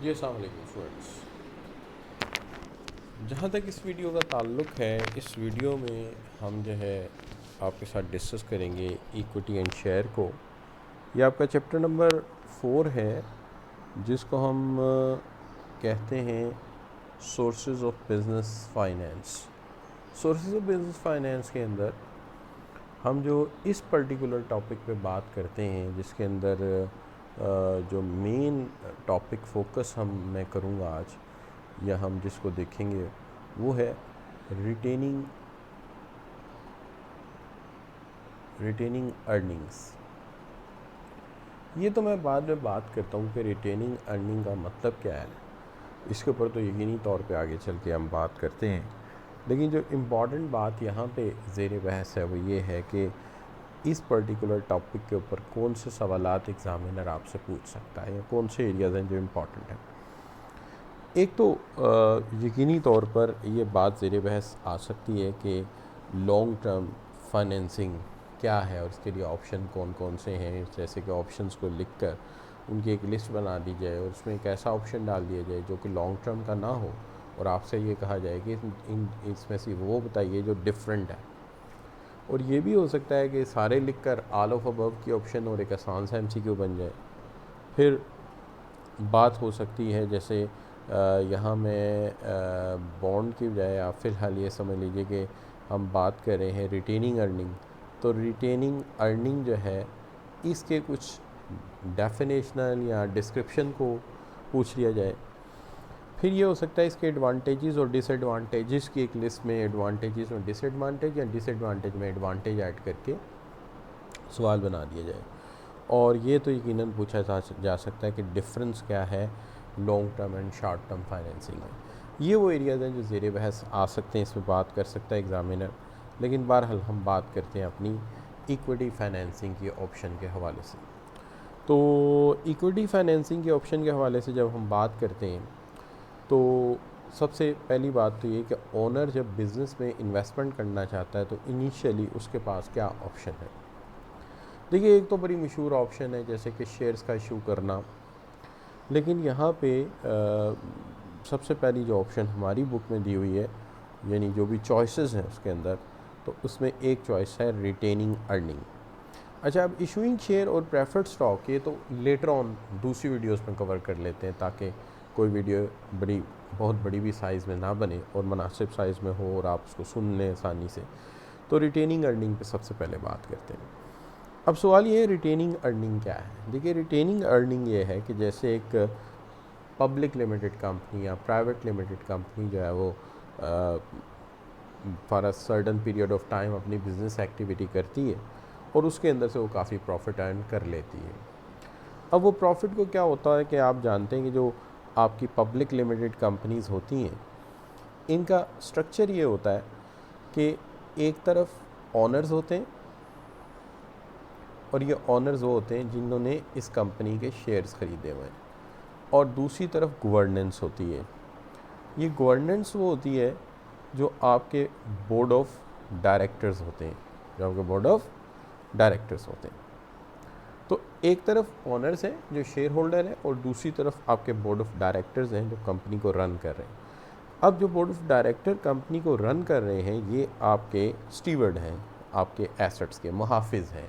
जी अस्सलाम वालेकुम स्टूडेंट्स। जहाँ तक इस वीडियो का ताल्लुक़ है, इस वीडियो में हम जो है आपके साथ डिस्कस करेंगे इक्विटी एंड शेयर को। ये आपका चैप्टर नंबर 4 है, जिसको हम कहते हैं sources of business finance. Sources of business finance के अंदर हम जो इस पर्टिकुलर टॉपिक पे बात करते हैं, जिसके अंदर जो मेन टॉपिक फोकस मैं करूँगा आज, या हम जिसको देखेंगे वो है रिटेनिंग अर्निंग्स। ये तो मैं बाद में बात करता हूँ कि रिटेनिंग अर्निंग का मतलब क्या है। इसके ऊपर तो यकीनी तौर पे आगे चल के हम बात करते हैं, लेकिन जो इम्पॉर्टेंट बात यहाँ पे ज़ेर बहस है वो ये है कि इस पर्टिकुलर टॉपिक के ऊपर कौन से सवालात एग्ज़ामिनर आपसे पूछ सकता है या कौन से एरियाज़ हैं जो इम्पॉर्टेंट हैं। एक तो यकीनी तौर पर ये बात ज़ेर बहस आ सकती है कि लॉन्ग टर्म फाइनेंसिंग क्या है और इसके लिए ऑप्शन कौन कौन से हैं। जैसे कि ऑप्शंस को लिखकर उनकी एक लिस्ट बना दी जाए और उसमें एक ऐसा ऑप्शन डाल दिया जाए जो कि लॉन्ग टर्म का ना हो, और आपसे ये कहा जाए कि इसमें से वो बताइए जो डिफरेंट है। और ये भी हो सकता है कि सारे लिखकर ऑल ऑफ अबव की ऑप्शन और एक आसान सा MCQ बन जाए। फिर बात हो सकती है जैसे यहाँ मैं बॉन्ड की बजाय आप फ़िलहाल ये समझ लीजिए कि हम बात कर रहे हैं रिटेनिंग अर्निंग। तो रिटेनिंग अर्निंग जो है, इसके कुछ डेफिनेशनल या डिस्क्रिप्शन को पूछ लिया जाए। फिर ये हो सकता है इसके एडवांटेजेस और डिसएडवांटेजेस की एक लिस्ट में एडवांटेजेस और डिसएडवांटेज या डिसएडवांटेज में एडवांटेज ऐड करके सवाल बना दिया जाए। और ये तो यकीनन पूछा जा सकता है कि डिफरेंस क्या है long term and short term financing में। ये वो एरियाज़ हैं जो ज़ेर बहस आ सकते हैं, इसमें बात कर सकता है एग्ज़ामिनर। लेकिन बहरहाल हम बात करते हैं अपनी इक्विटी फाइनेंसिंग के ऑप्शन के हवाले से। तो इक्विटी फाइनेंसिंग के ऑप्शन के हवाले से जब हम बात करते हैं, तो सबसे पहली बात तो ये कि ओनर जब बिज़नेस में इन्वेस्टमेंट करना चाहता है तो इनिशियली उसके पास क्या ऑप्शन है। देखिए, एक तो बड़ी मशहूर ऑप्शन है जैसे कि शेयर्स का इशू करना। लेकिन यहाँ पे सबसे पहली जो ऑप्शन हमारी बुक में दी हुई है, यानी जो भी चॉइसेस हैं उसके अंदर, तो उसमें एक चॉइस है रिटेनिंग अर्निंग। अच्छा, अब इशूइंग शेयर और प्रेफर्ड स्टॉक ये तो लेटर ऑन दूसरी वीडियोस में कवर कर लेते हैं, ताकि कोई वीडियो बहुत बड़ी भी साइज़ में ना बने और मुनासिब साइज़ में हो और आप उसको सुन लें आसानी से। तो रिटेनिंग अर्निंग पे सबसे पहले बात करते हैं। अब सवाल ये है, रिटेनिंग अर्निंग क्या है। देखिए, रिटेनिंग अर्निंग ये है कि जैसे एक पब्लिक लिमिटेड कंपनी या प्राइवेट लिमिटेड कंपनी जो है वो for a certain period of time अपनी बिज़नेस एक्टिविटी करती है और उसके अंदर से वो काफ़ी प्रॉफिट अर्न कर लेती है। अब वो प्रॉफिट को क्या होता है कि आप जानते हैं कि जो आपकी पब्लिक लिमिटेड कंपनीज़ होती हैं, इनका स्ट्रक्चर ये होता है कि एक तरफ ऑनर्स होते हैं और ये ऑनर्स वो होते हैं जिन्होंने इस कंपनी के शेयर्स ख़रीदे हुए हैं, और दूसरी तरफ गवर्नेंस होती है। ये गवर्नेंस वो होती है जो आपके बोर्ड ऑफ डायरेक्टर्स होते हैं, जो आपके बोर्ड ऑफ डायरेक्टर्स होते हैं। तो एक तरफ ऑनर्स हैं जो शेयर होल्डर हैं, और दूसरी तरफ आपके बोर्ड ऑफ डायरेक्टर्स हैं जो कंपनी को रन कर रहे हैं। अब जो बोर्ड ऑफ डायरेक्टर कंपनी को रन कर रहे हैं, ये आपके स्टीवर्ड हैं, आपके एसेट्स के मुहाफिज हैं।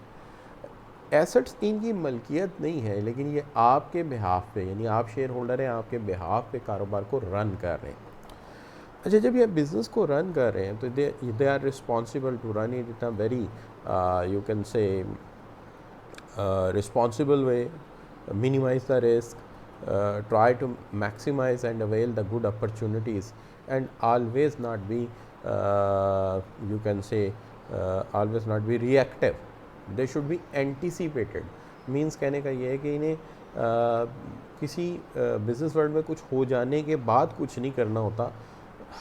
एसेट्स इनकी मलकियत नहीं है, लेकिन ये आपके बिहाफ पे, यानी आप शेयर होल्डर हैं, आपके बिहाफ पे कारोबार को रन कर रहे हैं। अच्छा, जब ये बिज़नेस को रन कर रहे हैं तो they are responsible to run it in a very you can say responsible way, minimize the risk, try to maximize and avail the good opportunities, and always not be you can say always not be reactive. They should be anticipated. Means कहने का ये है कि इन्हें किसी business world में कुछ हो जाने के बाद कुछ नहीं करना होता।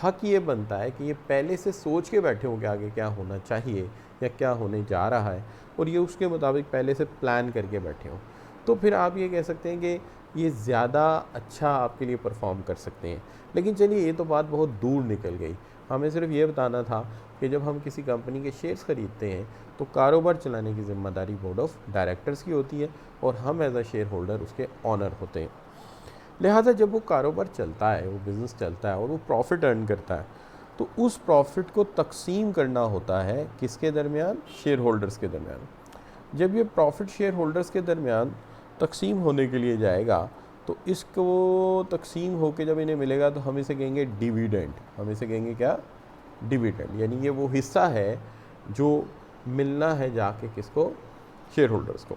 हक ये बनता है कि ये पहले से सोच के बैठे हों कि आगे क्या होना चाहिए या क्या होने जा रहा है, और ये उसके मुताबिक पहले से प्लान करके बैठे हों। तो फिर आप ये कह सकते हैं कि ये ज़्यादा अच्छा आपके लिए परफॉर्म कर सकते हैं। लेकिन चलिए, ये तो बात बहुत दूर निकल गई। हमें सिर्फ ये बताना था कि जब हम किसी कंपनी के शेयर्स ख़रीदते हैं तो कारोबार चलाने की ज़िम्मेदारी बोर्ड ऑफ डायरेक्टर्स की होती है, और हम एज अ शेयर होल्डर उसके ऑनर होते हैं। लिहाजा जब वो कारोबार चलता है, वो बिज़नेस चलता है और वो प्रॉफिट अर्न करता है, तो उस प्रॉफिट को तकसीम करना होता है किसके दरमियान? शेयर होल्डर्स के दरमियान। जब ये प्रॉफिट शेयर होल्डर्स के दरमियान तकसीम होने के लिए जाएगा, तो इसको तकसीम होके जब इन्हें मिलेगा तो हम इसे कहेंगे डिविडेंड। हम इसे कहेंगे क्या? डिविडेंड। यानी ये वो हिस्सा है जो मिलना है जाके किसको? शेयर होल्डर्स को।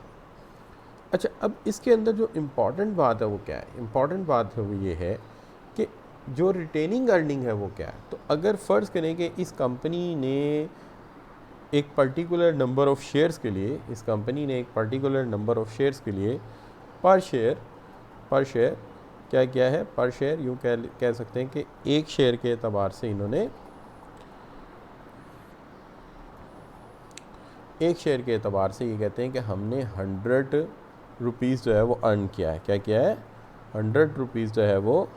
अच्छा, अब इसके अंदर जो इम्पॉर्टेंट बात है वो क्या है? इम्पॉर्टेंट बात है वो ये है कि जो रिटेनिंग अर्निंग है वो क्या है। तो अगर फ़र्ज़ करें कि इस कंपनी ने एक पर्टिकुलर नंबर ऑफ़ शेयर्स के लिए, इस कंपनी ने एक पर्टिकुलर नंबर ऑफ़ शेयर्स के लिए पर शेयर क्या किया है? पर शेयर यूँ कह सकते हैं कि एक शेयर के एतबार से इन्होंने एक शेयर के एतबार से ये कहते हैं कि हमने 100 रुपीज़ जो है वो अर्न किया है। क्या किया है? 100 रुपीज़ जो है वो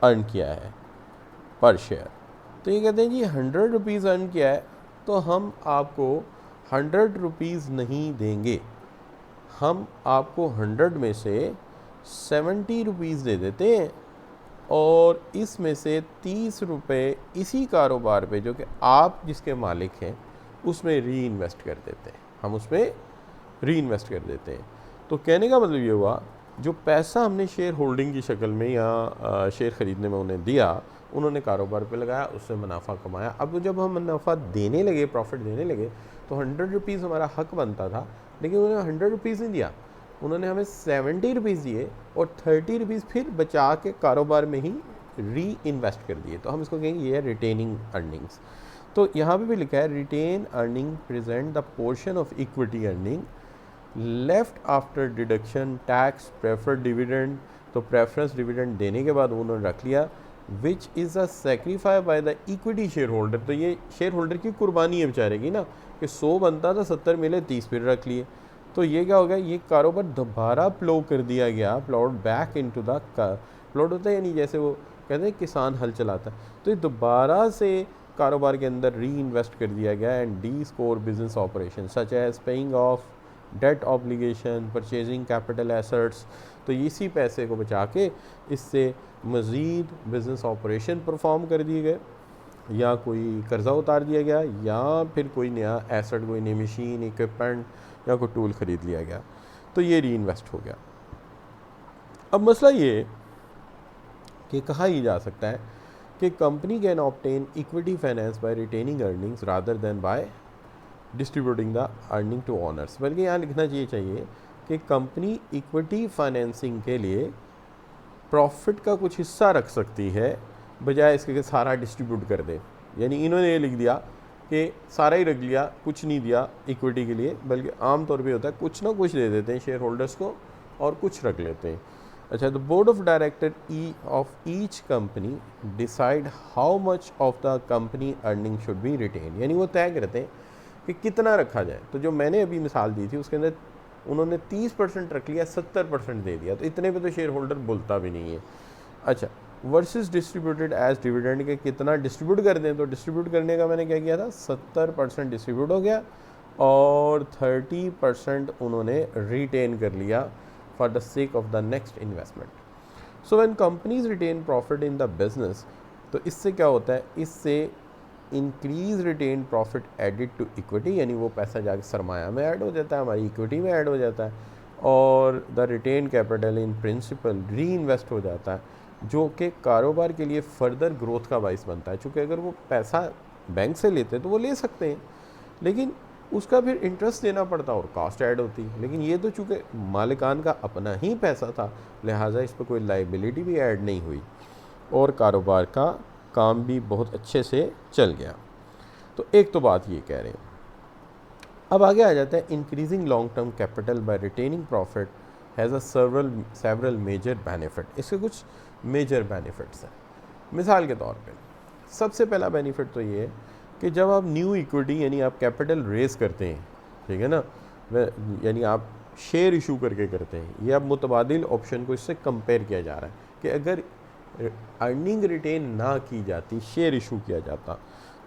अर्न किया है पर शेयर। तो ये कहते हैं जी 100 रुपीज़ अर्न किया है, तो हम आपको 100 रुपीज़ नहीं देंगे, हम आपको 100 में से 70 रुपीज़ दे देते हैं और इसमें से 30 रुपये इसी कारोबार पे जो कि आप जिसके मालिक हैं उसमें री इन्वेस्ट कर देते हैं। हम उसमें री इन्वेस्ट कर देते हैं। तो कहने का मतलब ये हुआ, जो पैसा हमने शेयर होल्डिंग की शक्ल में या शेयर ख़रीदने में उन्हें दिया, उन्होंने कारोबार पे लगाया, उससे मुनाफा कमाया। अब जब हम मुनाफा देने लगे, प्रॉफिट देने लगे, तो 100 रुपीज़ हमारा हक बनता था, लेकिन उन्होंने 100 रुपीज़ नहीं दिया, उन्होंने हमें 70 रुपीज़ दिए और 30 रुपीज़ फिर बचा के कारोबार में ही री इन्वेस्ट कर दिए। तो हम इसको कहेंगे ये है रिटेनिंग अर्निंग्स। तो यहाँ पे भी लिखा है retain earning present the portion of equity earning left after deduction tax preferred dividend. तो प्रेफरेंस डिविडेंड देने के बाद उन्होंने रख लिया which is a sacrifice by the equity share holder. तो ये शेयर होल्डर की कुर्बानी है बेचारे की ना, कि 100 बनता था, 70 मिले, 30 फिर रख लिए। तो ये क्या हो गया? ये कारोबार दोबारा प्लो कर दिया गया, plot back into the plot होता है, यानी जैसे वो कहते हैं किसान हल चलाता है, तो ये दोबारा से कारोबार के अंदर री इन्वेस्ट कर दिया गया and the score business operation such as paying off debt obligation, purchasing capital assets. तो इसी पैसे को बचा के इससे मज़ीद बिज़नेस ऑपरेशन परफॉर्म कर दिए गए, या कोई कर्ज़ा उतार दिया गया, या फिर कोई नया एसेट, कोई नई मशीन, इक्विपमेंट या कोई टूल ख़रीद लिया गया, तो ये री इन्वेस्ट हो गया। अब मसला ये कि कहा ही जा सकता है कि company can obtain equity finance by retaining earnings rather than by distributing the earning to owners. बल्कि यहाँ लिखना चाहिए कि कंपनी इक्विटी फाइनेंसिंग के लिए प्रॉफिट का कुछ हिस्सा रख सकती है, बजाय इसके कि सारा डिस्ट्रीब्यूट कर दे। यानी इन्होंने ये लिख दिया कि सारा ही रख लिया, कुछ नहीं दिया इक्विटी के लिए, बल्कि आम तौर पे होता है कुछ ना कुछ दे देते हैं शेयर होल्डर्स को और कुछ रख लेते हैं। अच्छा, the board of director of each company decide how much of the company earning should be retain. यानी वो तय करते हैं कि कितना रखा जाए। तो जो मैंने अभी मिसाल दी थी उसके अंदर उन्होंने 30% रख लिया, 70% दे दिया, तो इतने पे तो शेयर होल्डर बोलता भी नहीं है। अच्छा, वर्सेस डिस्ट्रीब्यूटेड एज डिविडेंड के कितना डिस्ट्रीब्यूट कर दें, तो डिस्ट्रीब्यूट करने का मैंने क्या किया था, 70% डिस्ट्रीब्यूट हो गया और 30% उन्होंने रिटेन कर लिया for the sake of the next investment. So when companies retain profit in the business, तो इससे क्या होता है, इससे increase retain profit added to equity, यानी वो पैसा जाके सरमाया में ऐड हो जाता है, हमारी इक्विटी में ऐड हो जाता है, और the retain capital in principal reinvest हो जाता है, जो कि कारोबार के लिए फर्दर ग्रोथ का बाइस बनता है। चूँकि अगर वो पैसा बैंक से लेते हैं तो वो ले सकते हैं, लेकिन उसका फिर इंटरेस्ट देना पड़ता और कॉस्ट ऐड होती है। लेकिन ये तो चूँकि मालिकान का अपना ही पैसा था, लिहाजा इस पर कोई लाइबिलिटी भी ऐड नहीं हुई और कारोबार का काम भी बहुत अच्छे से चल गया। तो एक तो बात ये कह रहे हैं। अब आगे आ जाता है increasing long term capital by retaining profit has a several major benefit. इसके कुछ मेजर बेनिफिट्स हैं। मिसाल के तौर पे सबसे पहला बेनिफिट तो ये है कि जब आप न्यू इक्विटी यानी आप कैपिटल रेज करते हैं, ठीक है ना, यानी आप शेयर इशू करके करते हैं, ये अब मुतबादिल ऑप्शन को इससे कंपेयर किया जा रहा है कि अगर अर्निंग रिटेन ना की जाती, शेयर इशू किया जाता,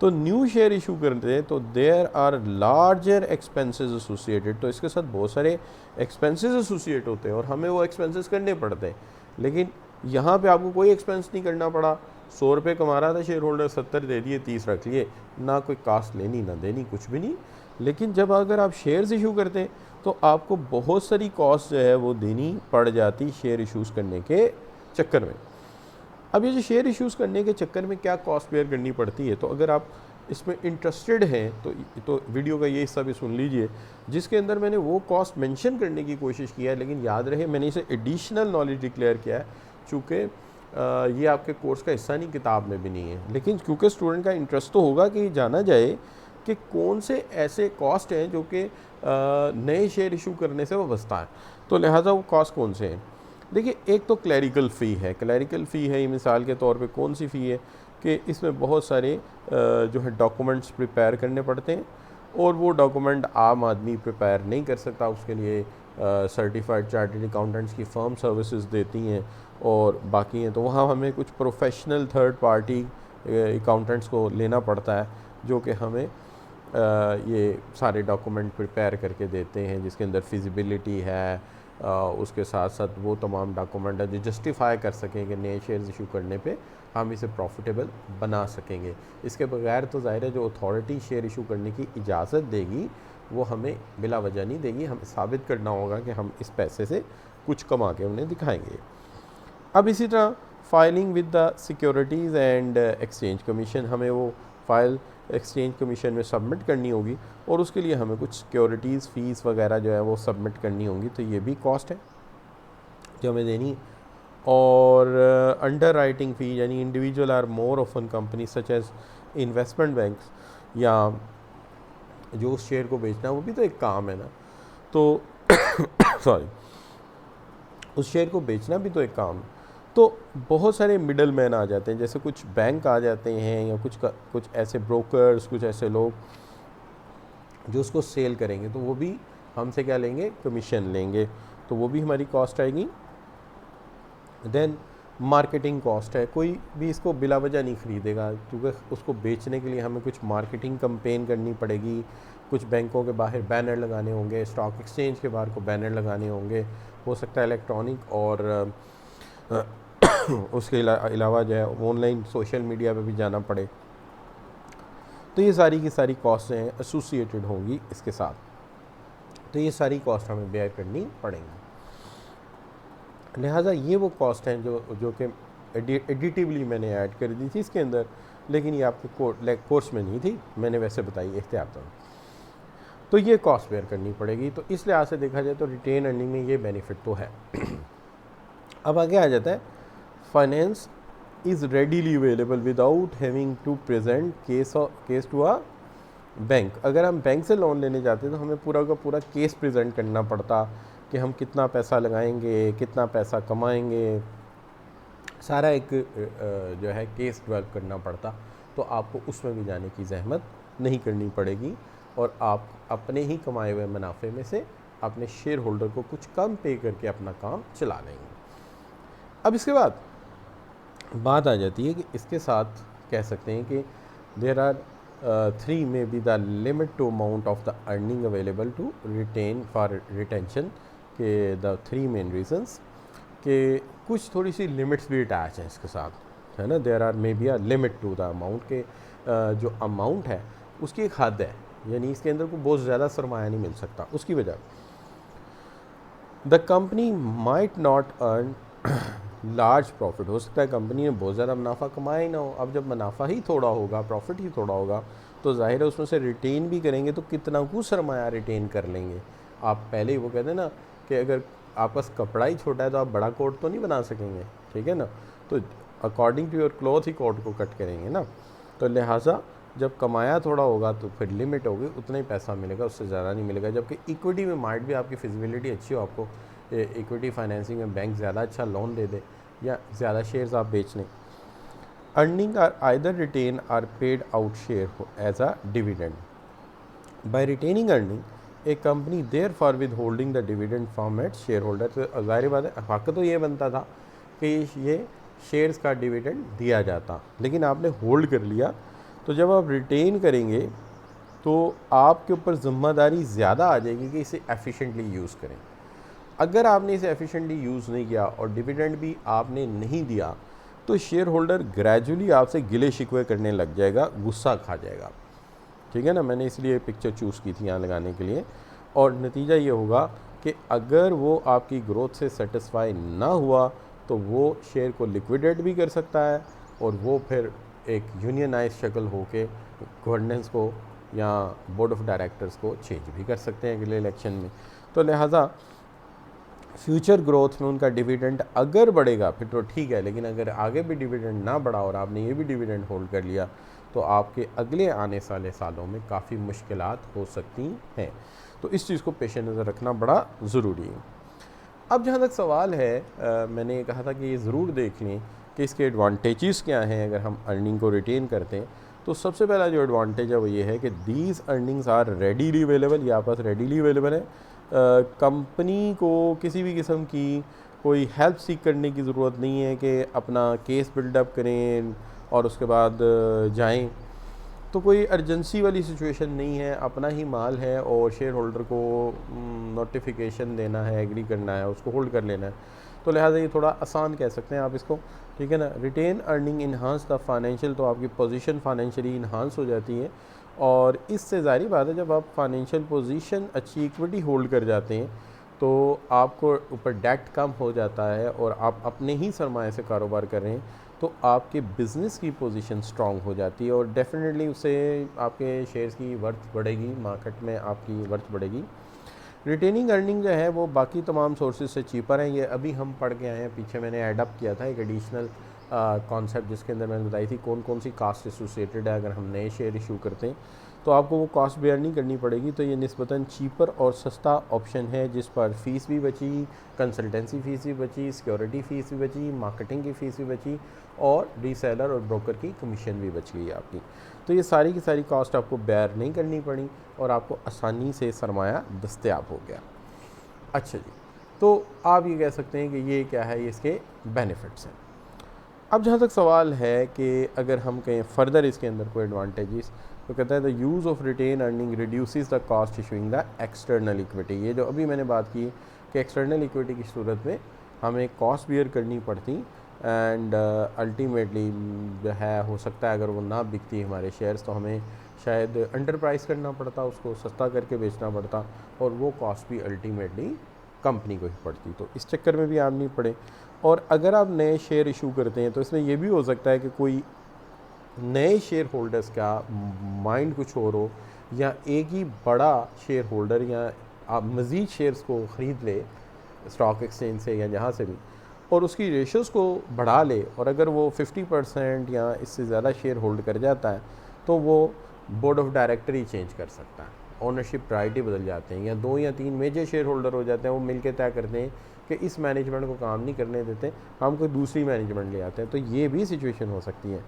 तो न्यू शेयर इशू करते हैं तो there are larger expenses associated. तो इसके साथ बहुत सारे एक्सपेंसेस एसोसिएट होते हैं और हमें वो एक्सपेंसेस करने पड़ते हैं। लेकिन यहाँ पे आपको कोई एक्सपेंस नहीं करना पड़ा। 100 रुपये कमा रहा था शेयर होल्डर, 70 दे दिए, 30 रख लिए, ना कोई कास्ट लेनी ना देनी, कुछ भी नहीं। लेकिन जब अगर आप शेयर्स इशू करते हैं तो आपको बहुत सारी कॉस्ट जो है वो देनी पड़ जाती शेयर इशूज़ करने के चक्कर में। अब ये जो शेयर इश्यूज़ करने के चक्कर में क्या कॉस्ट बेयर करनी पड़ती है, तो अगर आप इसमें इंटरेस्टेड हैं तो वीडियो का ये हिस्सा भी सुन लीजिए, जिसके अंदर मैंने वो कॉस्ट मेंशन करने की कोशिश किया है, लेकिन याद रहे मैंने इसे एडिशनल नॉलेज डिक्लेयर किया है, चूँकि ये आपके कोर्स का हिस्सा नहीं, किताब में भी नहीं है। लेकिन क्योंकि स्टूडेंट का इंटरेस्ट तो होगा कि जाना जाए कि कौन से ऐसे कॉस्ट हैं जो कि नए शेयर इशू करने से वाबस्ता है, तो लिहाजा वो कॉस्ट कौन से हैं। देखिए, एक तो क्लैरिकल फ़ी है। क्लैरिकल फ़ी है, ये मिसाल के तौर पे कौन सी फ़ी है कि इसमें बहुत सारे जो है डॉक्यूमेंट्स प्रिपेयर करने पड़ते हैं, और वो डॉक्यूमेंट आम आदमी प्रिपेयर नहीं कर सकता। उसके लिए सर्टिफाइड चार्टर्ड अकाउंटेंट्स की फ़र्म सर्विसेज देती हैं और बाकी हैं, तो वहाँ हमें कुछ प्रोफेशनल थर्ड पार्टी अकाउंटेंट्स को लेना पड़ता है, जो कि हमें ये सारे डॉक्यूमेंट प्रिपेयर करके देते हैं, जिसके अंदर फिजिबिलिटी है, उसके साथ साथ वो तमाम डॉक्यूमेंट है जो जस्टिफाई कर सकें कि नए शेयर्स इशू करने पे हम इसे प्रॉफिटेबल बना सकेंगे। इसके बगैर तो ज़ाहिर है जो अथॉरिटी शेयर इशू करने की इजाज़त देगी वो हमें बिला वजह नहीं देगी, हमें साबित करना होगा कि हम इस पैसे से कुछ कमा के उन्हें दिखाएंगे। अब इसी तरह filing with the securities and exchange commission, हमें वो फाइल एक्सचेंज कमीशन में सबमिट करनी होगी, और उसके लिए हमें कुछ सिक्योरिटीज़ फ़ीस वगैरह जो है वो सबमिट करनी होंगी, तो ये भी कॉस्ट है जो हमें देनी है। और अंडर राइटिंग फ़ी, यानी individual are more often company such as investment banks, या जो उस शेयर को बेचना वो भी तो एक काम है ना, तो सॉरी, उस शेयर को बेचना भी तो एक काम है। तो बहुत सारे मिडल मैन आ जाते हैं, जैसे कुछ बैंक आ जाते हैं, या कुछ ऐसे ब्रोकर्स, कुछ ऐसे लोग जो उसको सेल करेंगे, तो वो भी हमसे क्या लेंगे, कमीशन लेंगे, तो वो भी हमारी कॉस्ट आएगी। देन मार्केटिंग कॉस्ट है, कोई भी इसको बिला वजह नहीं ख़रीदेगा, क्योंकि उसको बेचने के लिए हमें कुछ मार्केटिंग कैंपेन करनी पड़ेगी, कुछ बैंकों के बाहर बैनर लगाने होंगे, स्टॉक एक्सचेंज के बाहर को बैनर लगाने होंगे, हो सकता है इलेक्ट्रॉनिक और उसके अलावा जो है ऑनलाइन सोशल मीडिया पे भी जाना पड़े। तो ये सारी की सारी कॉस्ट हैं एसोसिएटेड होंगी इसके साथ, तो ये सारी कॉस्ट हमें बेयर करनी पड़ेंगी। लिहाजा ये वो कॉस्ट हैं जो कि एडिटिवली मैंने ऐड कर दी थी इसके अंदर, लेकिन ये आपके कोर्स में नहीं थी, मैंने वैसे बताई एहतियातन। तो ये कॉस्ट बेयर करनी पड़ेगी, तो इस लिहाज से देखा जाए तो रिटेन अर्निंग में ये बेनिफिट तो है। अब आगे आ जाता है, finance is readily available without having to present case to a bank. अगर हम बैंक से लोन लेने जाते हैं तो हमें पूरा का पूरा केस प्रेजेंट करना पड़ता कि हम कितना पैसा लगाएंगे, कितना पैसा कमाएंगे, सारा एक जो है केस डेवलप करना पड़ता। तो आपको उसमें भी जाने की ज़हमत नहीं करनी पड़ेगी, और आप अपने ही कमाए हुए मुनाफे में से अपने शेयर होल्डर को कुछ कम पे करके अपना काम चला लेंगे। अब इसके बाद बात आ जाती है कि इसके साथ कह सकते हैं कि there are 3 may be the limit to amount of the earning available to retain for retention के द 3 मेन रीजंस, के कुछ थोड़ी सी लिमिट्स भी अटैच हैं इसके साथ, है ना। There are may be a limit to the amount के जो अमाउंट है उसकी एक हद है, यानी इसके अंदर को बहुत ज़्यादा सरमाया नहीं मिल सकता। उसकी वजह the company might not earn large profit, हो सकता है कंपनी ने बहुत ज़्यादा मुनाफा कमाया ही ना हो। अब जब मुनाफा ही थोड़ा होगा, प्रॉफिट ही थोड़ा होगा, तो जाहिर है उसमें से रिटेन भी करेंगे तो कितना कुछ सरमाया रिटेन कर लेंगे। आप पहले ही वो कहते हैं ना कि अगर आपका पास कपड़ा ही छोटा है तो आप बड़ा कोट तो नहीं बना सकेंगे, ठीक है ना। तो अकॉर्डिंग टू योर क्लॉथ ही कोट को कट करेंगे ना। तो लिहाजा जब कमाया थोड़ा होगा तो फिर लिमिट होगी, उतना ही पैसा मिलेगा, उससे ज़्यादा नहीं मिलेगा। जबकि इक्विटी में माइट भी आपकी फिजिबिलिटी अच्छी हो, आपको इक्विटी फाइनेंसिंग में बैंक ज़्यादा अच्छा लोन दे दे या ज़्यादा शेयर्स आप बेच लें। Earning are either retain or paid out share as a dividend. By retaining earning a company therefore withholding the dividend from its share holder. तो ज़ाहिर बात है हक़ तो ये बनता था कि ये शेयर्स का डिविडेंड दिया जाता, लेकिन आपने होल्ड कर लिया, तो जब आप रिटेन करेंगे तो आपके ऊपर ज़िम्मेदारी ज़्यादा आ जाएगी कि इसे एफिशिएंटली यूज़ करें। अगर आपने इसे एफिशिएंटली यूज़ नहीं किया और डिविडेंड भी आपने नहीं दिया तो शेयर होल्डर ग्रेजुअली आपसे गिले शिकवे करने लग जाएगा, गुस्सा खा जाएगा। ठीक है ना, मैंने इसलिए पिक्चर चूज़ की थी यहाँ लगाने के लिए। और नतीजा ये होगा कि अगर वो आपकी ग्रोथ से सेटिस्फाई ना हुआ तो वो शेयर को लिक्विडेट भी कर सकता है और वो फिर एक यूनियनाइज शक्ल होके गवर्नेंस को या बोर्ड ऑफ डायरेक्टर्स को चेंज भी कर सकते हैं अगले इलेक्शन में। तो लिहाजा फ्यूचर ग्रोथ में उनका डिविडेंड अगर बढ़ेगा फिर तो ठीक है, लेकिन अगर आगे भी डिविडेंड ना बढ़ा और आपने ये भी डिविडेंड होल्ड कर लिया तो आपके अगले आने वाले सालों में काफ़ी मुश्किलात हो सकती हैं। तो इस चीज़ को पेश नज़र रखना बड़ा ज़रूरी है। अब जहाँ तक सवाल है, मैंने कहा था कि ये ज़रूर देख लें कि इसके एडवांटेजेस क्या हैं अगर हम अर्निंग को रिटेन करते हैं। तो सबसे पहला जो एडवांटेज है वो ये है कि these earnings are readily available, ये आपस रेडीली अवेलेबल है। कंपनी को किसी भी किस्म की कोई हेल्प सीख करने की ज़रूरत नहीं है कि अपना केस बिल्डअप करें और उसके बाद जाएं। तो कोई अर्जेंसी वाली सिचुएशन नहीं है, अपना ही माल है और शेयर होल्डर को नोटिफिकेशन देना है, एग्री करना है, उसको होल्ड कर लेना है। तो लिहाजा ये थोड़ा आसान कह सकते हैं आप इसको, ठीक है ना। Retain earning enhance the financial, तो आपकी पोजीशन फाइनेंशियली इन्हांस हो जाती है और इससे ज़ाहिर बात है जब आप फाइनेंशियल पोजीशन अच्छी इक्विटी होल्ड कर जाते हैं तो आपको ऊपर डेट कम हो जाता है और आप अपने ही सरमाए से कारोबार कर रहे हैं तो आपके बिज़नेस की पोजीशन स्ट्रांग हो जाती है और डेफिनेटली उससे आपके शेयर्स की वर्थ बढ़ेगी, मार्केट में आपकी वर्थ बढ़ेगी। रिटेनिंग अर्निंग जो है वो बाकी तमाम सोर्सेज से चीपर है। ये अभी हम पढ़ के आए हैं, पीछे मैंने एडअप किया था एक एडिशनल कॉन्सेप्ट जिसके अंदर मैंने बताई थी कौन कौन सी कास्ट एसोसिएटेड है। अगर हम नए शेयर इशू करते हैं तो आपको वो कॉस्ट बेयर नहीं करनी पड़ेगी, तो ये निस्बतन चीपर और सस्ता ऑप्शन है जिस पर फ़ीस भी बची, कंसल्टेंसी फ़ीस भी बची, सिक्योरिटी फ़ीस भी बची, मार्केटिंग की फ़ीस भी बची और रीसेलर और ब्रोकर की कमीशन भी बच गई आपकी। तो ये सारी की सारी कॉस्ट आपको बेयर नहीं करनी पड़ी और आपको आसानी से सरमाया दस्तयाब हो गया। अच्छा जी, तो आप ये कह सकते हैं कि ये क्या है, ये इसके बेनिफिट्स हैं। अब जहाँ तक सवाल है कि अगर हम कहें फर्दर इसके अंदर कोई एडवांटेजेस, तो कहता है the use of retain earning reduces the cost issuing the external equity. ये जो अभी मैंने बात की कि एक्सटर्नल इक्विटी की सूरत में हमें कॉस्ट बियर करनी पड़ती एंड अल्टीमेटली जो है हो सकता है अगर वो ना बिकती हमारे शेयर्स तो हमें शायद अंडर प्राइस करना पड़ता, उसको सस्ता करके बेचना पड़ता और वो कॉस्ट भी अल्टीमेटली कंपनी को ही पड़ती। तो इस चक्कर में भी आप नहीं पड़े। और अगर आप नए शेयर इशू करते हैं तो इसमें यह भी हो सकता है कि कोई नए शेयर होल्डर्स का माइंड कुछ और हो या एक ही बड़ा शेयर होल्डर या आप मज़ीद शेयर्स को ख़रीद ले स्टॉक एक्सचेंज से या जहाँ से भी और उसकी रेशोज़ को बढ़ा ले और अगर वो 50% या इससे ज़्यादा शेयर होल्ड कर जाता है तो वो board of director he change कर सकता है, ओनरशिप प्रायोरिटी बदल जाते हैं या 2 या 3 मेजर शेयर होल्डर हो जाते हैं, वो मिलकर तय करते हैं कि इस मैनेजमेंट को काम नहीं करने देते, हम कोई दूसरी मैनेजमेंट ले आते हैं। तो ये भी सिचुएशन हो सकती है।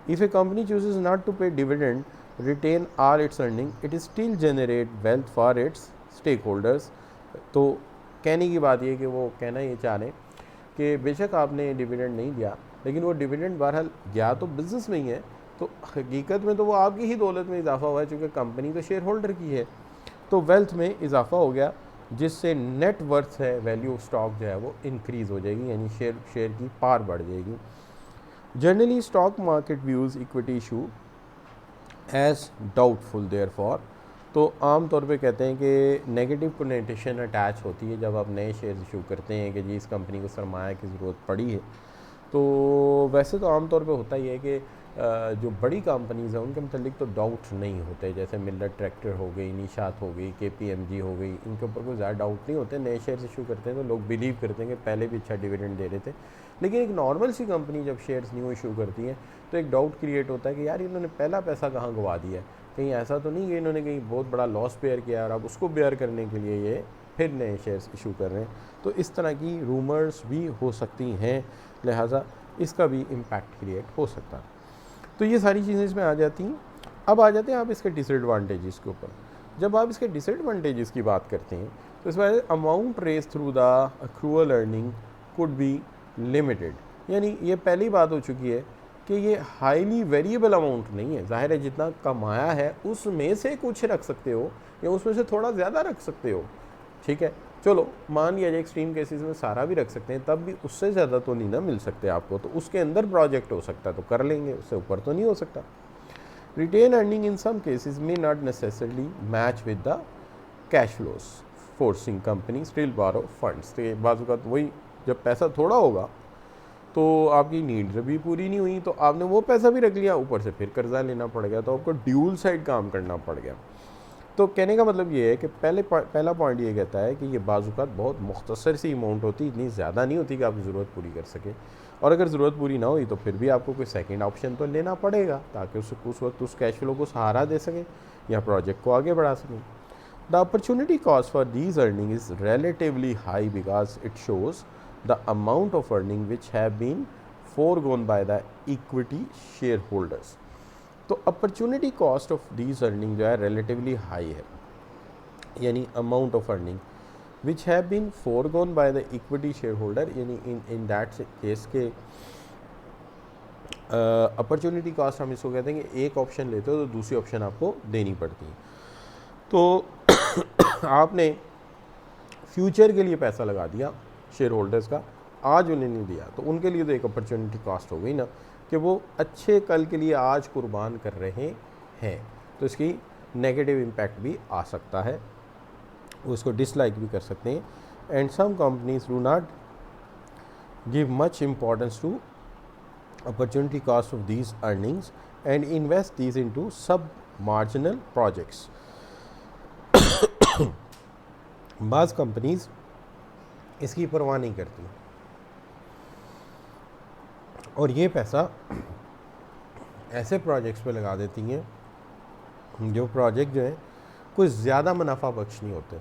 If a company chooses not to pay dividend retain all its earning it is still generate wealth for its stakeholders. तो कहने की बात ये कि वो कहना ये चाह रहे हैं कि बेशक आपने डिविडेंड नहीं दिया लेकिन वो डिविडेंड बहरहाल गया तो बिज़नेस में ही है, तो हकीकत में तो वो आपकी ही दौलत में इजाफा हुआ है चूँकि कंपनी तो शेयर होल्डर की है, तो वेल्थ में इजाफा हो गया जिससे नेट वर्थ है, वैल्यू ऑफ स्टॉक जो है वो इंक्रीज़ हो जाएगी, यानी शेयर की पार बढ़ जाएगी। Generally stock market views equity issue as doubtful therefore, तो आम तौर पे कहते हैं कि नेगेटिव कोनेटेशन अटैच होती है जब आप नए शेयर इशू करते हैं कि जी इस कंपनी को सरमाया की ज़रूरत पड़ी है। तो वैसे तो आम तौर पे होता ही है कि जो बड़ी कंपनीज़ हैं उनके मतलब तो डाउट नहीं होते, जैसे मिलर ट्रैक्टर हो गई, निशात हो गई, KPMG हो गई, इनके ऊपर कोई ज़्यादा डाउट नहीं होते। नए शेयर्स इशू करते हैं तो लोग बिलीव करते हैं कि पहले भी अच्छा डिविडेंड दे रहे थे। लेकिन एक नॉर्मल सी कंपनी जब शेयर्स न्यू इशू करती है तो एक डाउट क्रिएट होता है कि यार इन्होंने पहला पैसा कहाँ गवा दिया है, कहीं ऐसा तो नहीं कि इन्होंने कहीं बहुत बड़ा लॉस बेयर किया और अब उसको बेयर करने के लिए ये फिर नए शेयर्स इशू कर रहे हैं। तो इस तरह की रूमर्स भी हो सकती हैं, लिहाजा इसका भी इम्पैक्ट क्रिएट हो सकता है। तो ये सारी चीज़ें इसमें आ जाती हैं। अब आ जाते हैं आप इसके डिसएडवांटेजेस के ऊपर। जब आप इसके डिसएडवांटेजेस की बात करते हैं तो इसमें amount raise through the accrual earning could be limited, यानी ये पहली बात हो चुकी है कि ये हाईली वेरिएबल अमाउंट नहीं है। ज़ाहिर है जितना कमाया है उसमें से कुछ रख सकते हो या उसमें से थोड़ा ज़्यादा रख सकते हो, ठीक है, चलो मान लिया जाए एक्सट्रीम केसेस में सारा भी रख सकते हैं, तब भी उससे ज़्यादा तो नहीं ना मिल सकते आपको, तो उसके अंदर प्रोजेक्ट हो सकता है तो कर लेंगे, उससे ऊपर तो नहीं हो सकता। Retain earning in some cases may not necessarily match with the cash flows forcing company still borrow funds. तो बाजू का तो वही, जब पैसा थोड़ा होगा तो आपकी नीड्स भी पूरी नहीं हुई तो आपने वो पैसा भी रख लिया, ऊपर से फिर कर्जा लेना पड़ गया, तो आपको ड्यूल साइड काम करना पड़ गया। तो कहने का मतलब ये है कि पहला पॉइंट ये कहता है कि ये बाज़ुकात बहुत मुख्तसर सी अमाउंट होती, इतनी ज़्यादा नहीं होती कि आप ज़रूरत पूरी कर सकें, और अगर ज़रूरत पूरी ना हुई तो फिर भी आपको कोई सेकंड ऑप्शन तो लेना पड़ेगा ताकि उस वक्त उस कैश फ्लो को सहारा दे सकें या प्रोजेक्ट को आगे बढ़ा सकें। The opportunity cost for these earning is relatively high because it shows the amount of earning which have been foregone by the equity shareholders। तो opportunity cost of these earning जो है रिलेटिवली हाई है, यानी amount of earning which have been foregone by the equity share holder, यानी in that case के opportunity cost हम इसको कहते हैं कि एक ऑप्शन लेते हो तो दूसरी ऑप्शन आपको देनी पड़ती है। तो आपने फ्यूचर के लिए पैसा लगा दिया शेयर होल्डर्स का, आज उन्हें नहीं दिया, तो उनके लिए तो एक अपॉर्चुनिटी कॉस्ट हो गई ना, कि वो अच्छे कल के लिए आज कुर्बान कर रहे हैं, तो इसकी नेगेटिव इम्पैक्ट भी आ सकता है, वो इसको डिसलाइक भी कर सकते हैं। And some companies do not give much importance to opportunity cost of these earnings and invest these into sub marginal projects. बाज़ कंपनीज इसकी परवाह नहीं करती और ये पैसा ऐसे प्रोजेक्ट्स पे लगा देती हैं जो प्रोजेक्ट जो है कुछ ज़्यादा मुनाफा बख्श नहीं होते,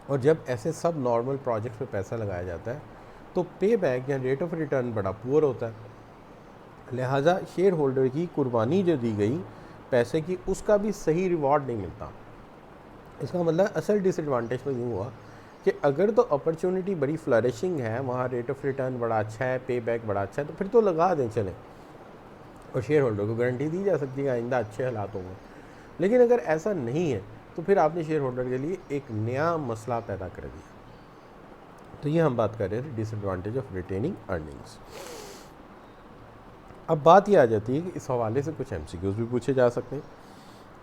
और जब ऐसे सब नॉर्मल प्रोजेक्ट्स पे पैसा लगाया जाता है तो पे बैक या रेट ऑफ रिटर्न बड़ा पुअर होता है, लिहाजा शेयर होल्डर की कुर्बानी जो दी गई पैसे की उसका भी सही रिवॉर्ड नहीं मिलता। इसका मतलब असल डिसएडवांटेज तो यूँ हुआ कि अगर तो अपॉर्चुनिटी बड़ी फ्लरिशिंग है, वहाँ रेट ऑफ रिटर्न बड़ा अच्छा है, पे बैक बड़ा अच्छा है, तो फिर तो लगा दें चलें, और शेयर होल्डर को गारंटी दी जा सकती है आइंदा अच्छे हालात होंगे। लेकिन अगर ऐसा नहीं है तो फिर आपने शेयर होल्डर के लिए एक नया मसला पैदा कर दिया। तो ये हम बात कर रहे थे डिसएडवांटेज ऑफ रिटेनिंग अर्निंग्स। अब बात ये आ जाती है कि इस हवाले से कुछ MCQs भी पूछे जा सकते हैं।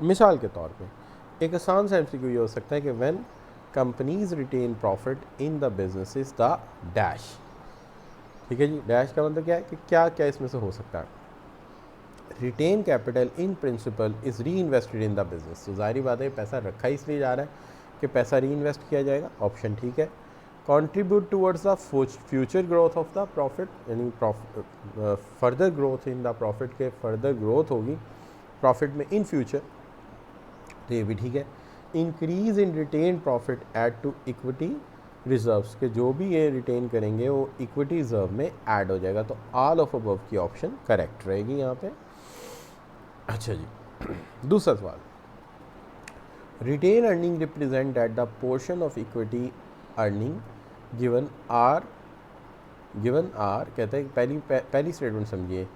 मिसाल के तौर पे एक आसान सा MCQ ये हो सकता है कि when companies retain profit in the business is the dash. ठीक है जी, डैश का मतलब क्या है कि क्या क्या इसमें से हो सकता है। Retain capital in principle is reinvested in the business. तो जाहिर बात है पैसा रखा इसलिए जा रहा है कि पैसा री इन्वेस्ट किया जाएगा, ऑप्शन ठीक है। Contribute towards the future growth of the profit, यानी further growth in the profit के फर्दर ग्रोथ होगी प्रॉफिट में इन फ्यूचर, तो ये भी ठीक है। Increase in retain profit add to equity reserves, के जो भी ये रिटेन करेंगे वो इक्विटी रिजर्व में ऐड हो जाएगा, तो ऑल ऑफ अबव की ऑप्शन करेक्ट रहेगी यहाँ पे। अच्छा जी, दूसरा सवाल, retain earning represent that the portion of equity earning given are कहते हैं पहली स्टेटमेंट समझिए,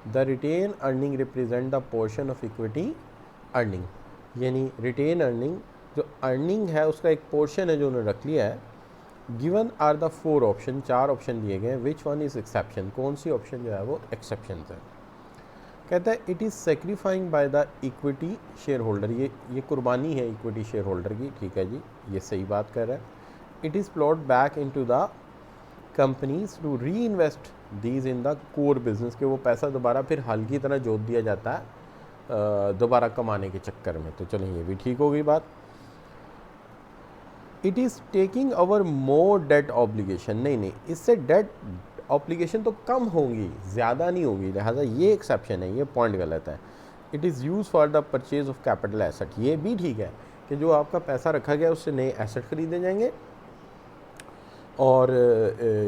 the retain earning represent the portion of equity earning, यानी रिटेन अर्निंग जो अर्निंग है उसका एक पोर्शन है जो उन्होंने रख लिया है। Given are the 4 option, 4 option दिए गए हैं, विच वन इज़ एक्सेप्शन, कौन सी ऑप्शन जो है वो एक्सेप्शन है। कहता है it is sacrificing by the equity share holder, ये कुर्बानी है इक्विटी शेयर होल्डर की, ठीक है जी, ये सही बात कर रहा है। It is plot back into the companies to reinvest these in the core business, के वो पैसा दोबारा फिर हल की तरह जोत दिया जाता है दोबारा कमाने के चक्कर में, तो चलें ये भी ठीक हो गई बात। It is taking over more debt obligation, नहीं इससे डेट ऑब्लिगेशन तो कम होगी, ज़्यादा नहीं होगी, लिहाजा ये एक्सेप्शन है, ये पॉइंट गलत है। It is use for the purchase of capital asset, ये भी ठीक है कि जो आपका पैसा रखा गया उससे नए एसेट खरीदे जाएंगे, और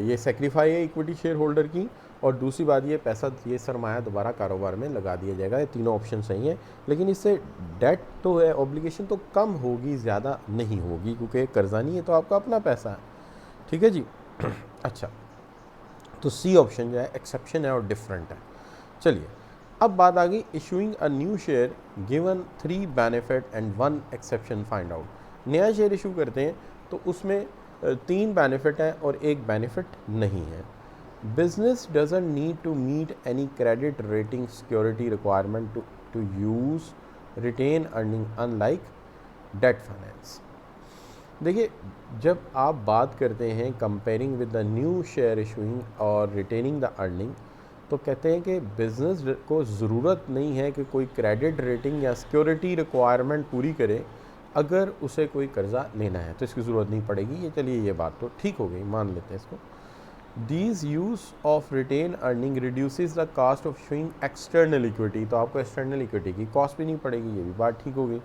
ये सेक्रीफाई है इक्विटी शेयर होल्डर की, और दूसरी बात ये पैसा ये सरमाया दोबारा कारोबार में लगा दिया जाएगा। ये तीनों ऑप्शन सही हैं, लेकिन इससे डेट तो है ऑब्लिगेशन तो कम होगी, ज़्यादा नहीं होगी, क्योंकि कर्जा नहीं है तो आपका अपना पैसा है, ठीक है जी। अच्छा, तो सी ऑप्शन जो है एक्सेप्शन है और डिफरेंट है। चलिए अब बात आ गई issuing a new share given 3 benefit and 1 exception find out. नया शेयर इशू करते हैं तो उसमें 3 बेनिफिट हैं और एक बेनिफिट नहीं है। Business doesn't need to meet any credit rating security requirement to use retain earning unlike debt finance. देखिए, जब आप बात करते हैं comparing with the new share issuing और रिटेनिंग द अर्निंग, तो कहते हैं कि बिज़नेस को ज़रूरत नहीं है कि कोई क्रेडिट रेटिंग या सिक्योरिटी रिक्वायरमेंट पूरी करे अगर उसे कोई कर्ज़ा लेना है, तो इसकी ज़रूरत नहीं पड़ेगी। ये चलिए, ये बात तो ठीक हो गई, मान लेते हैं इसको। These use of retain earning reduces the cost of issuing external equity, तो आपको एक्सटर्नल इक्विटी की कॉस्ट भी नहीं पड़ेगी, ये भी बात ठीक हो गई।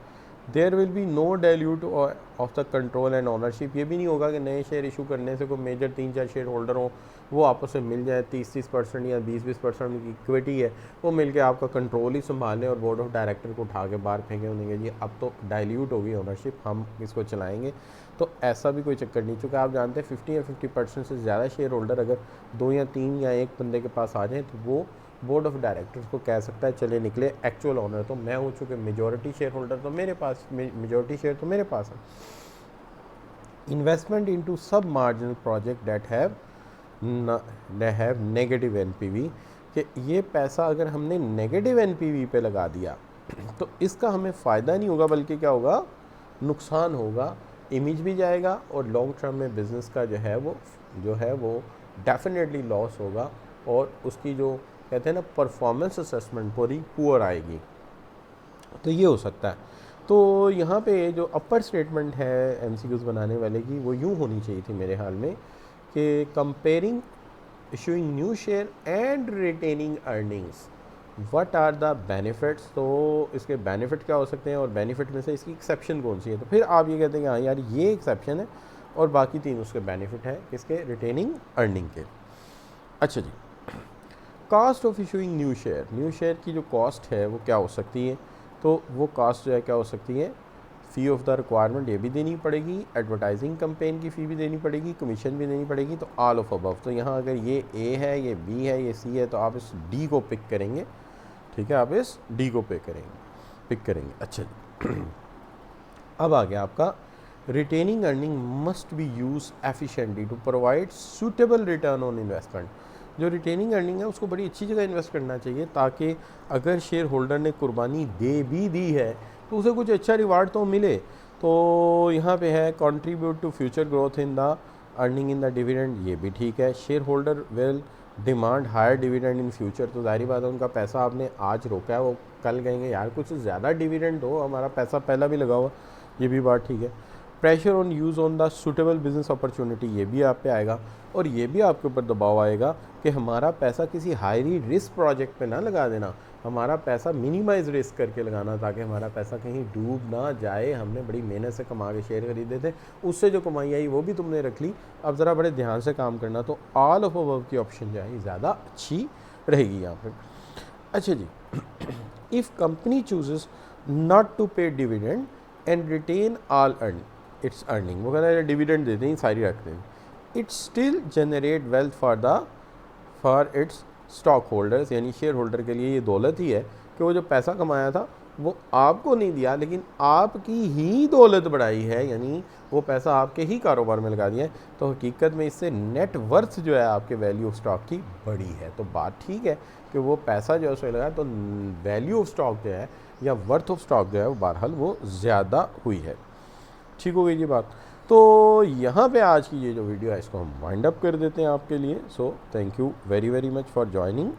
There will be no dilute of the control and ownership, ये भी नहीं होगा कि नए शेयर इशू करने से कोई मेजर 3-4 शेयर होल्डर हो, वो आपस में मिल जाए, 30-30% या 20-20% की इक्विटी है, वो मिल के आपका कंट्रोल ही संभालें और बोर्ड ऑफ डायरेक्टर को उठा के बाहर फेंके, उन्हें जी अब तो डाइल्यूट होगी ओनरशिप, हम इसको चलाएंगे। तो ऐसा भी कोई चक्कर नहीं, चूँकि आप जानते हैं 50 या 50% से ज़्यादा शेयर होल्डर अगर 2 या 3 या 1 बंदे के पास आ जाए तो वो बोर्ड ऑफ डायरेक्टर्स को कह सकता है चले निकले, एक्चुअल ओनर तो मैं हूँ, चूँकि मेजॉरिटी शेयर होल्डर तो मेरे पास, मेजॉरिटी शेयर तो मेरे पास है। Investment into sub marginal project that have negative NPV, कि ये पैसा अगर हमने नेगेटिव एनपीवी पे लगा दिया तो इसका हमें फ़ायदा नहीं होगा, बल्कि क्या होगा, नुकसान होगा, इमेज भी जाएगा और लॉन्ग टर्म में बिज़नेस का जो है वो डेफिनेटली लॉस होगा और उसकी जो कहते हैं ना परफॉर्मेंस असेसमेंट पूरी पुअर आएगी। तो ये हो सकता है। तो यहाँ पे जो अपर स्टेटमेंट है एमसीक्यूज बनाने वाले की, वो यूँ होनी चाहिए थी मेरे हाल में कि comparing issuing new share and retaining earnings, what are the benefits. तो इसके बेनिफिट क्या हो सकते हैं और बेनिफिट में से इसकी एक्सेप्शन कौन सी है, तो फिर आप ये कहते हैं कि हाँ यार ये एक्सेप्शन है और बाकी 3 उसके बेनिफिट है, किसके, रिटेनिंग अर्निंग के। अच्छा जी, cost of issuing new share की जो कॉस्ट है वो क्या हो सकती है, तो वो कॉस्ट जो है क्या हो सकती है, फ़ी ऑफ द रिक्वायरमेंट ये भी देनी पड़ेगी, एडवर्टाइजिंग कैंपेन की फ़ी भी देनी पड़ेगी, कमीशन भी देनी पड़ेगी, तो ऑल ऑफ अबव। तो यहाँ अगर ये ए है, ये बी है, ये सी है, तो आप इस डी को पिक करेंगे, ठीक है, आप इस डी को पिक करेंगे। अच्छा जी, अब आ गया आपका retaining earning must be use efficiently to provide suitable return on investment. जो रिटेनिंग अर्निंग है उसको बड़ी अच्छी जगह इन्वेस्ट करना चाहिए, ताकि अगर शेयर होल्डर ने कुर्बानी दे भी दी है तो उसे कुछ अच्छा रिवार्ड तो मिले। तो यहाँ पे है contribute to future growth in the earning in the dividend, ये भी ठीक है। Share holder will demand higher dividend in future, तो जाहिर बात है उनका पैसा आपने आज रोका है, वो कल कहेंगे यार कुछ ज़्यादा डिविडेंड हो, हमारा पैसा पहला भी लगा हुआ, ये भी बात ठीक है। Pressure on use on the suitable business opportunity, ये भी आप पे आएगा और ये भी आपके ऊपर दबाव आएगा कि हमारा पैसा किसी हाई रिस्क प्रोजेक्ट पे ना लगा देना, हमारा पैसा मिनिमाइज रिस्क करके लगाना, ताकि हमारा पैसा कहीं डूब ना जाए। हमने बड़ी मेहनत से कमा के शेयर खरीदे थे, उससे जो कमाई आई वो भी तुमने रख ली, अब ज़रा बड़े ध्यान से काम करना। तो ऑल ऑफ अबव की ऑप्शन जो है ज़्यादा अच्छी रहेगी यहाँ पर। अच्छा जी, if company chooses not to pay dividend and retain all its earning, वो कहना है डिविडेंड दे दें, सारी रख दें, it still generate wealth for its stockholders, यानी शेयर होल्डर के लिए ये दौलत ही है कि वो जो पैसा कमाया था वो आपको नहीं दिया, लेकिन आपकी ही दौलत बढ़ाई है, यानी वो पैसा आपके ही कारोबार में लगा दिया है। तो हकीकत में इससे नेट वर्थ जो है आपके वैल्यू ऑफ स्टॉक की बड़ी है। तो बात ठीक है कि वो पैसा जो है उसमें लगा, तो वैल्यू ऑफ स्टॉक जो है या वर्थ ऑफ स्टॉक जो है वो बहरहाल वो ज़्यादा हुई है। ठीक हो गई जी बात। तो यहाँ पे आज की ये जो वीडियो है इसको हम वाइंड अप कर देते हैं आपके लिए। So thank you very very much for joining.